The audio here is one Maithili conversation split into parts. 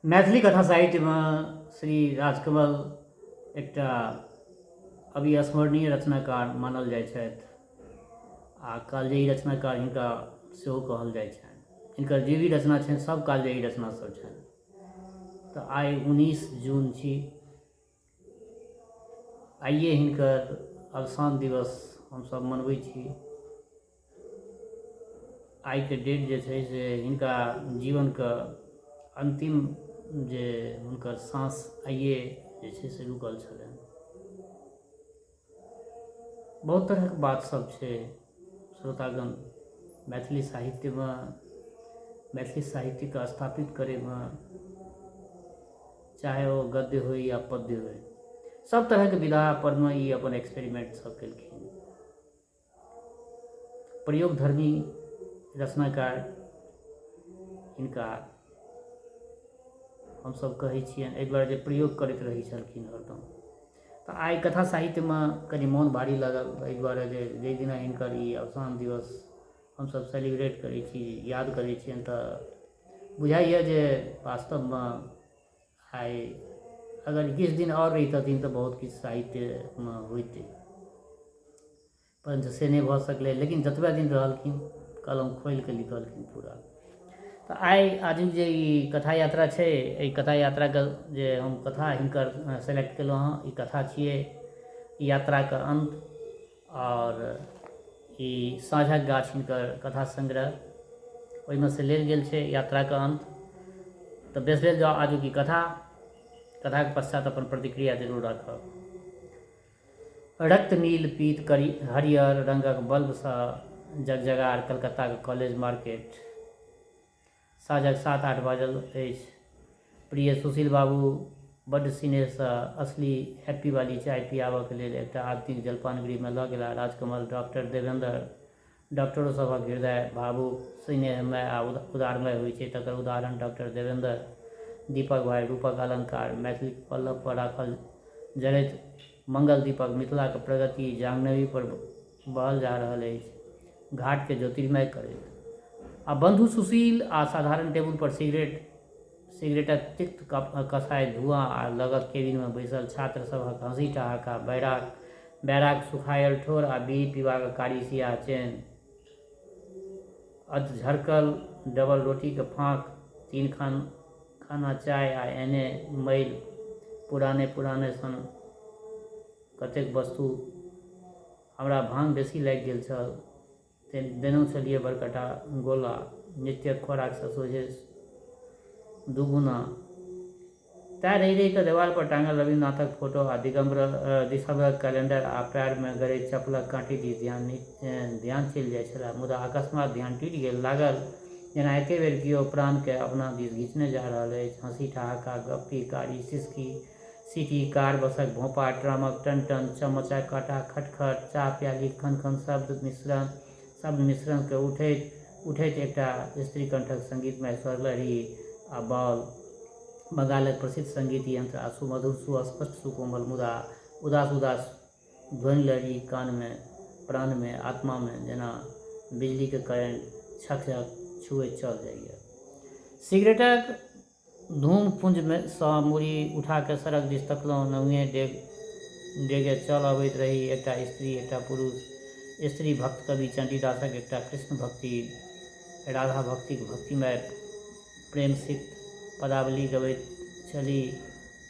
मैथिली कथा साहित्य में श्री राजकमल एकटा अविस्मरणीय रचनाकार मानल जाइ छथि आ कालजयी रचनाकार हिनका सेहो कहल जाइ छनि। हिनकर जे भी रचना छनि सब कालजयी रचना सब छनि। तऽ आइ 19 जून छी, आइए हिनकर अवसान दिवस हमसब मनबै छी। आई के डेट जे छै से हिनका जीवनके अंतिम जे हुनकर सांस आइए जे छै से रुकल छलनि। बहुत तरहक बात सब छै श्रोतागण मैथिली साहित्यमे, मैथिली साहित्यके स्थापित करैमे, चाहे वो गद्य हो या पद्य हो, सब तरहके विधा पर में ई अपन एक्सपेरिमेंट सब केलखिन। प्रयोगधर्मी रचनाकार हिनका हमसब कहै छियनि, एहि दुआरे जे प्रयोग करैत रहै छलखिन हरदम। तऽ आइ कथा साहित्यमे कनि मोन भारी लागल, एहि दुआरे जे जाहि दिना हिनकर ई अवसान दिवस हमसब सेलिब्रेट करै छी, याद करै छियनि, तऽ बुझाइए जे वास्तवमे आइ अगर किछु दिन और रहितथिन तऽ बहुत किछु साहित्यमे होइतै, परंतु से नहि भऽ सकलै। लेकिन जतबे दिन रहलखिन कलम खोलि कऽ लिखलखिन पूरा। तऽ आइ आजुक जे ई कथा यात्रा छै, एहि कथा यात्राके जे हम कथा हिनकर सेलेक्ट केलहुँ हँ, ई कथा छियै यात्राके अंत, और ई साँझक गाछ हिनकर कथा संग्रह, ओहिमे से लेल गेल छै यात्राके अंत। तऽ बेस लेल जाउ आजुक ई कथा, कथाके पश्चात अपन प्रतिक्रिया जरूर राखब। रक्त नील पीत करी हरियर रंगक बल्बसँ जगजगार कलकत्ताके कॉलेज मार्केट। साँझक 7-8 बाजल अछि। प्रिय सुशील बाबू बड्ड स्नेहसँ असली हैप्पी वाली चाय पियाबऽके लेल एकटा आधुनिक जलपान गृहमे लऽ गेला। राजकमल, डॉक्टर देवेंद्र, डॉक्टरो सभक हृदय भावुक, स्नेहमय आ उदारमय होइ छै, तकर उदाहरण डॉक्टर देवेंद्र। दीपक भाई, रूपक अलंकार, मैथिली पल्लव पर राखल जरैत मंगल दीपक, मिथिलाके प्रगति जाह्नवी पर बहल जा रहल अछि, घाटके ज्योतिर्मय करैत। आ बंधु सुशील आ साधारण टेबुल पर सिगरेटक तिक्त कसाय धुआं आ लगक केबिन में बैसल छात्र सभक हंसी ठहाका, बैराक सुखायल ठोर आ बीड़ी पीबाक कारी सियाह चेन, अधझरकल डबल रोटी के फाँक, 3 खाना चाय आ एने मैल पुराने सन कतेक वस्तु। हमरा भांग बेसी लागि गेल छल, देनौ छलियै बड़कटा गोला, नित्यक खोराकसँ सोझे दुगुना। तैं रहि कऽ देवाल पर टांगल रविन्द्रनाथक फोटो आ दिसम्बरक कैलेंडर आ पैर में गड़ैत चप्पलक काँटी दिस ध्यान चलि जाइ छलै। मुदा अकस्मात ध्यान टूटि गेल। लागल जेना एके बेर कियो प्राणके अपना दिस घिचने जा रहल अछि। हंसी ठहाका, गप्पी, कारी सिसकी, सीटी, कार बसक भोंपा, ट्रामक टन-टन, चम्मचक काँटा खटखट, चाह प्यालीक खन-खन शब्द मिश्रण के उठैत एकटा स्त्री कंठक संगीतमय स्वरलहरी आ बाउल बंगालक प्रसिद्ध संगीत यंत्र आ सुमधुर सुस्पष्ट सुकोमल मुदा उदास ध्वनि लहरी कान में, प्राण में, आत्मा में जेना बिजली के करंट छक छुए चल जाइए। सिगरेटक धूम पुंज में सँ मूड़ी उठा के सड़क दिस तकलहुँ। नहुए डेगे चल अबैत रही एकटा स्त्री, एकटा पुरुष। स्त्री भक्त कवि चंडीदासक एकटा कृष्ण भक्ति, राधा भक्तिक भक्तिमय प्रेमसिक्त पदावली गबैत छली।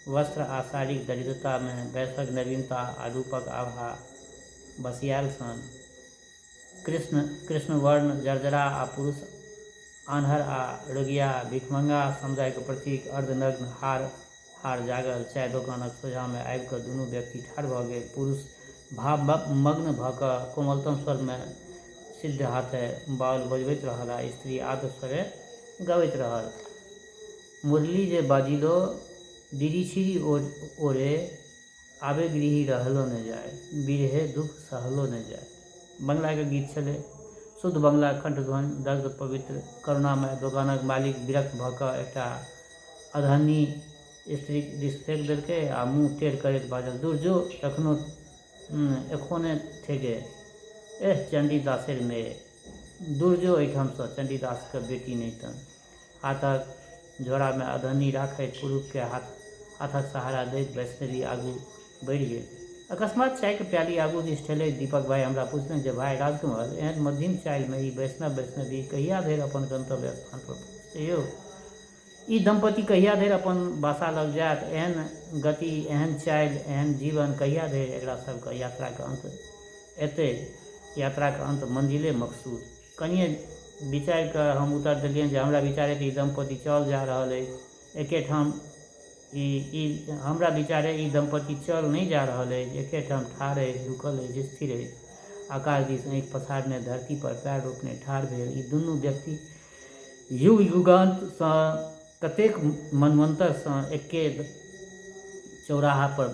वस्त्र आ साड़ीक दरिद्रता में बैसक नवीनता आ रूपक आभा बसियाल सन। कृष्ण वर्ण जर्जरा आ पुरुष आन्हर आ रोगिया भिखमंगा समुदायके प्रतीक। अर्धनग्न हार जागल चाय दोकानक सोझा में आबि कऽ दुनू व्यक्ति ठाढ़ भऽ गेल। पुरुष भावमग्न भऽ कऽ कोमलतम स्वर में सिद्ध हाथे बाउल बजबैत रहल आ स्त्री आर्द्र स्वरे गबैत रहल। मुरली जे बाजिलो डिरिछिरी ओरे, आबे गृही रहलो न जाय, बिरहे दुख सहलो न जाय। बंगला के गीत छलै। शुद्ध बंगला कंठध्वनि, दग्ध पवित्र, करुणामय। दोकानक मालिक विरक्त भऽ कऽ एकटा अधन्नी स्त्रीक दिस फेंक देलकै आ मुँह टेढ़ करैत बाजल, दूर जो, एखोने थेगे, एह चंडीदासेर मेये, दूर जो एहिठामसँ, चंडीदासके बेटी नहि तन। हाथक झोरा में अधनी राखैत पुरुष के हाथक सहारा दैत वैष्णवी आगू बढ़ि गेल। अकस्मात चाय के प्याली आगू दिस ठेलैत दीपक भाई हमरा पूछलनि जे भाई राजकमल, एहन मध्यम चालि में ई वैष्णवी कहिया धरि अपन गंतव्य स्थान पर पहुँचतै यौ? ई दंपति कहिया धरि अपन बासा लग जायत? एहन गति, एहन चालि, एहन जीवन कहिया धरि? एकरा सबके यात्रा के अंत एतै, यात्रा के अंत मंजिले मकसूद। कनिए विचार कर हम उत्तर दिलियनि जे हमरा विचारे ई दंपति चल जा रहल अछि एके ठाम। हमरा विचारे ई दंपति चल नहीं जा रहल अछि, एके ठाम ठाढ़ अछि, रुकल अछि, स्थिर अछि। आकाश दिस आँखि पसारने धरती पर पैर रोपने ठाढ़ भेल ई दुनू व्यक्ति युग युगांत सँ, कतेक मनवंतर सँ एके चौराहा पर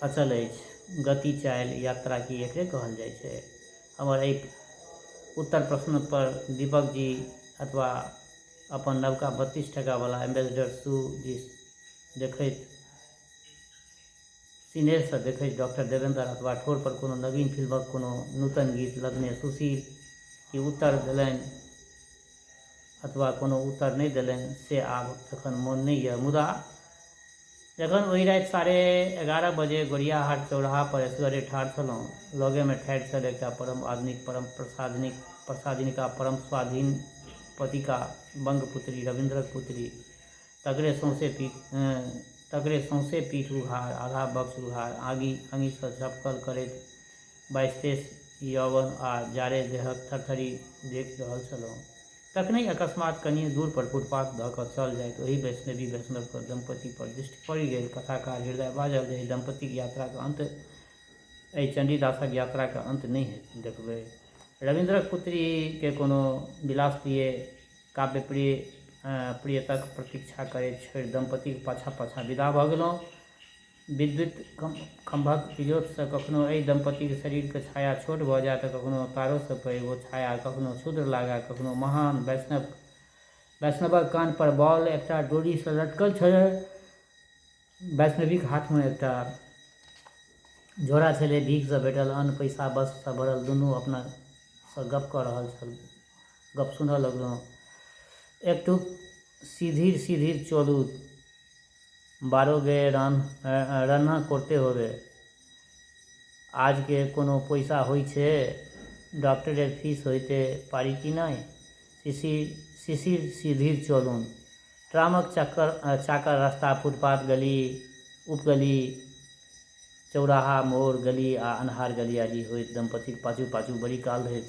अचल अछि। गति, चालि, यात्रा की एकरे कहल जाइ छै। हमर एहि उत्तर प्रश्न पर दीपक जी अथवा अपन नवका 32 टका वाला एम्बेसडर शू दिस देखैत, सिनेह सँ देखैत डॉक्टर देवेंद्र अथवा ठोर पर कोनो नवीन फिल्मक कोनो नूतन गीत लगने सुशील की उत्तर देलनि अथवा कोनो उत्तर नहीं देलनि से आब तखन मोन नहीं यऽ। मुदा जखन ओहि राति 11:30 बजे गोरियाहाट चौराहा पर असगरे ठाढ़ छलहुँ, लगे में ठाढ़ छल एकटा परम आधुनिक, परम प्रसादिनिका, परम स्वाधीन पतिका, बंगपुत्री, रविन्द्रक पुत्री, तकरे सौंसे पीठ उघार, आधा बक्स उघार, आँगि सँ झपकल करैत 22-23 यौवन आ जाड़े देहक थरथरी देख रहल छलहुँ। तखनहि अकस्मात कनिए दूर पर फुटपाथ दऽ कऽ चल जाइत ओही वैष्णवक दंपति पर दृष्टि पड़ि गेल। कथाकार हृदय बाजल जे एहि दंपतिक यात्राक अंत, एहि चंडीदासक यात्राक अंत नहीं देखबै। रविन्द्रक पुत्री के कोनो विलासप्रिय, काव्यप्रिय प्रियतक प्रतीक्षा करैत छोड़ि दंपतिक पाछाँ पाछाँ विदा भऽ गेलहुँ। विद्युत खंभक इजोत सँ कखनो एहि दंपतिक शरीर के छाया छोट भऽ जाय तऽ कखनो तारो सँ पैघ ओ छाया कखनो क्षुद्र लागय, कखनो महान। वैष्णवक कान पर बॉल एकटा डोरी सँ लटकल छलै। वैष्णवीक हाथ में एकटा झोरा छलै, भीख सँ भेटल अन्न, पैसा, वस्त्र सँ भरल। दुनू अपना सँ गप कऽ रहल छल। गप सुनऽ लगलहुँ। एकटुक सीधीर सीधीर चलू, 12 गे रान्ना करते होबे। आज के कोनो पैसा होई छे? डॉक्टरेर फीस होइते पारी कि नहीं? शिशिर सीधीर चलून। ट्रामक चाकर रास्ता, फुटपाथ, गली, उपगली, चौराहा, मोड़, गली आ अन्हार गलियारी होइत दंपतिक पाछू पाछू बड़ी काल धरि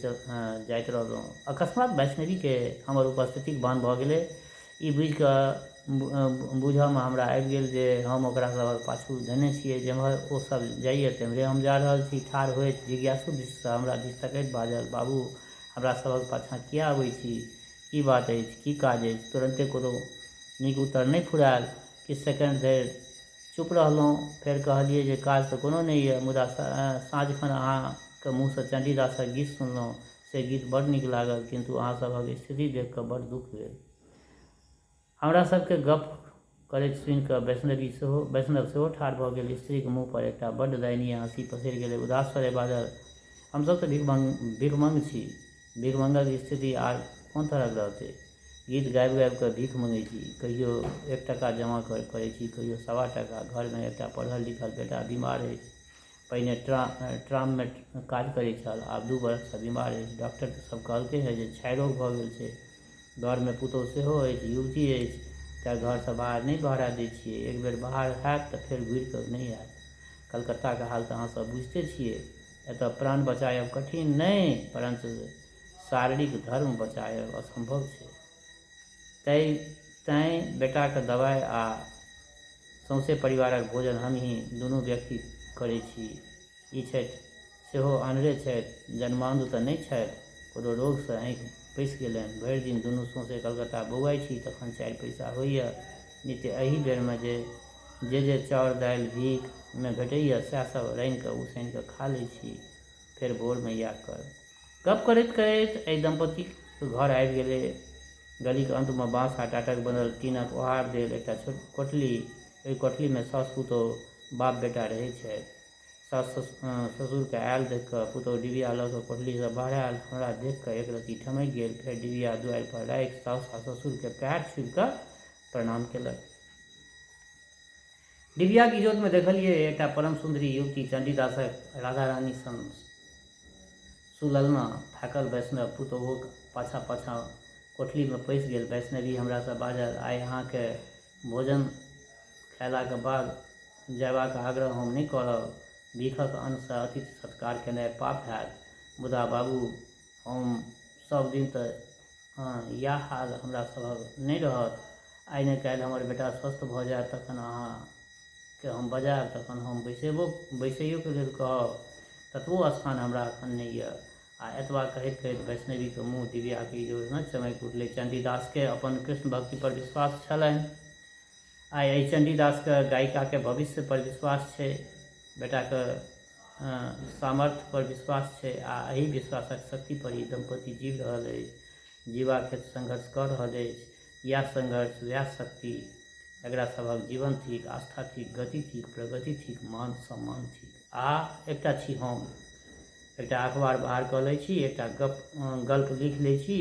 जाइत रहलहुँ। अकस्मात वैष्णवी के हमर उपस्थितिक भान भऽ गेलै। ई बुझि कऽ बुझऽ में हमरा आबि गेल जे हम ओकरा सभक पाछू धेने छियै। जेम्हर ओ सब जाइए तेम्हरे हम जा रहल छी। ठाढ़ होइत जिज्ञासु दृष्टि सँ हमरा दिस तकैत बाजल, बाबू हमरा सभक पाछाँ किया आबै छी? की बात अछि? की काज अछि? तुरन्ते कोनो नीक उत्तर नहीं फुरायल। किछु सेकेंड धरि चुप रहलहुँ। फेर कहलियै जे काज तऽ कोनो नहीं यऽ, मुदा साँझ खन अहाँके मुँह सँ चंडीदासक गीत सुनलहुँ। से गीत बड़ नीक लागल, किन्तु अहाँ सभक स्थिति देख कऽ बड़ दुख भेल। हमरा सबके गप करैत सुनि कऽ वैष्णव सेहो ठाढ़ भऽ गेल। स्त्रीक मुँह पर एकटा बड्ड दयनीय हँसी पसरि गेलै। उदास स्वरे बाजल, हमसभ तऽ भिखमंग छी। भिखमंगक स्थिति आर कोन तरहक रहतै? गीत गाबि गाबि कऽ भीख मंगै छी। कहियो 1 टका जमा करै छी, कहियो 1.25 टका। घर में एकटा पढ़ल लिखल बेटा बीमार अछि। पहिने ट्राम में काज करै छल, आब 2 बरख सँ बीमार अछि। डॉक्टर सब कहलकै है जे क्षय रोग भऽ गेल छै। घर में पुतहु सेहो अछि, युवती अछि, तेँ घर सँ बाहर नहीं बहरा दै छियै। एक बेर बाहर हैत तऽ फेर घुरि कऽ नहीं आयत। कलकत्ता के हाल तऽ अहाँ सब बुझिते छियै। एतऽ प्राण बचायब कठिन नहीं, परंतु शारीरिक धर्म बचायब असंभव छै। तैँ बेटाके दवाइ आ सौंसे परिवारक भोजन हमही दुनू व्यक्ति करै छी। ई छथि सेहो आन्हरे छथि, जन्मान्ध तऽ नहीं छथि। कोनो रोग सँ आँखि पैसि गेलनि। भरि दिन दुनू सौंसे कलकत्ता बौआइ छी, तखन 4 पैसा होइए। नित्य एही बेर में जे चाउर दालि भीख में भेटैए सएह सब रान्हि कऽ उसनि कऽ खा लै छी। फेर भोर में याग कर। गप करैत करैत एहि दंपतिक घर आबि गेलै। गलीक अंत में बाँस आ टाटक बनल टीनक ओहार देल एकटा छोट कोठली। ओहि कोठली में सास पुतहु बाप बेटा रहैत छथि। सास ससुर के आयल देख कऽ पुतहु डिबिया लऽ कऽ कोठली सँ बाहर आयल। हमरा देख कऽ एक रत्ती ठमकि गेल। फेर डिबिया दुआरि पर राखि सास आ ससुर के पैर छुबि कऽ प्रणाम केलक। डिबियाक इजोतमे देखलिए एकटा परम सुंदरी युवती चंडीदासक राधा रानी सन सुललना थाकल वैष्णव पुतोहूक पाछा पाछा कोठलीमे पैसि गेल। वैष्णवी हमरासँ बाजल, आइ अहाँके भोजन खयलाके बाद जयबाक आग्रह हम नहि करब। भीखक अन्नसँ अतिथि सत्कार केनाइ पाप हैत। मुदा बाबू, हम सब दिन तऽ इएह हाल हमरा सभक नहि रहत। आइ ने काल्हि हमर बेटा स्वस्थ भऽ जायत तखन अहाँके हम बजायब, तखन हम बैसैयोके लेल कहब। ततबो स्थान हमरा एखन नहि यऽ। आ एतबा कहैत कहैत वैष्णवीके मुँह दिव्याके इजोतमे चमकि उठलै। चंडीदासके अपन कृष्ण भक्ति पर विश्वास छलनि। आइ एहि चंडीदासके गायिकाके भविष्य पर विश्वास छै, बेटाके सामर्थ्य पर विश्वास छै। आ एहि विश्वासक शक्ति पर ई दंपति जीव रहल अछि, जीवाक हेतु संघर्ष कऽ रहल अछि। इएह संघर्ष, वएह शक्ति एकरा सभक जीवन थिक, आस्था थिक, गति थिक, प्रगति थिक, मान सम्मान थिक। आ एकटा छी हम, एकटा अखबार बाहर कऽ लै छी, एकटा गल्प लिख लै छी,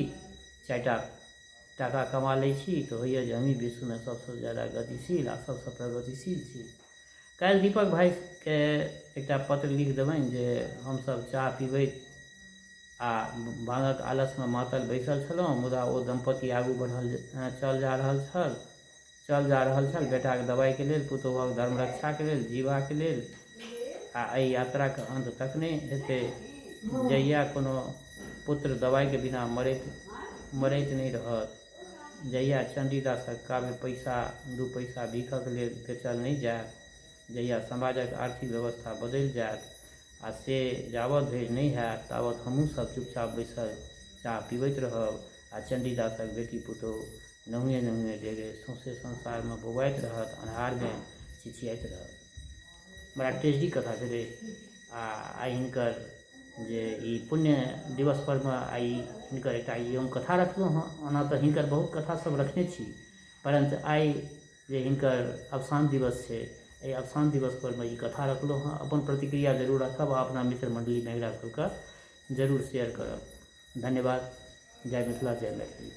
4टा टाका कमा लै छी, तऽ होइए जे हमही विश्वमे सबसँ ज़्यादा गतिशील आ सबसँ प्रगतिशील छी। काल्हि दीपक भाइके एकटा पत्र लिख देबनि जे हमसब चाह पीबैत आ भांगक आलसमे मातल बैसल छलहुँ, मुदा ओ दंपति आगू चल जा रहल छल बेटाके दवाइके लेल, पुतोहूक धर्म रक्षाके लेल, जीवाके लेल। आ एहि यात्राके अंत तक नहि हेतै जहिया कोनो पुत्र दवाइके बिना मरैत नहि रहत, जहिया चंडीदासक काव्य पैसा 2 पैसा भीखक लेल बेचल नहि जायत, जहिया समाजक आर्थिक व्यवस्था बदलि जायत। आ से जाबत धरि नहि हैत ताबत हमहूँ सब चुपचाप बैसल चाह पीबैत रहब। आ चंडीदासक बेटी पुतोहू नहुए नहुए डेगे सौंसे संसारमे बौआइत रहत, अन्हारमे चिचियाइत रहत। बड़ा ट्रेजिडी कथा भेलै। आ आइ हिनकर जे ई पुण्य दिवस परमे आइ हिनकर एकटा ई हम कथा रखलहुँ हँ। ओना तऽ हिनकर बहुत कथा सब रखने छी, परंतु आइ जे हिनकर अवसान दिवस छै, एहि अवसान दिवस परमे ई कथा रखलहुँ हँ। अपन प्रतिक्रिया जरूर रखब आ अपना मित्र मंडलीमे एकरा सबके जरूर शेयर करब। धन्यवाद। जय मिथिला, जय मैथिली।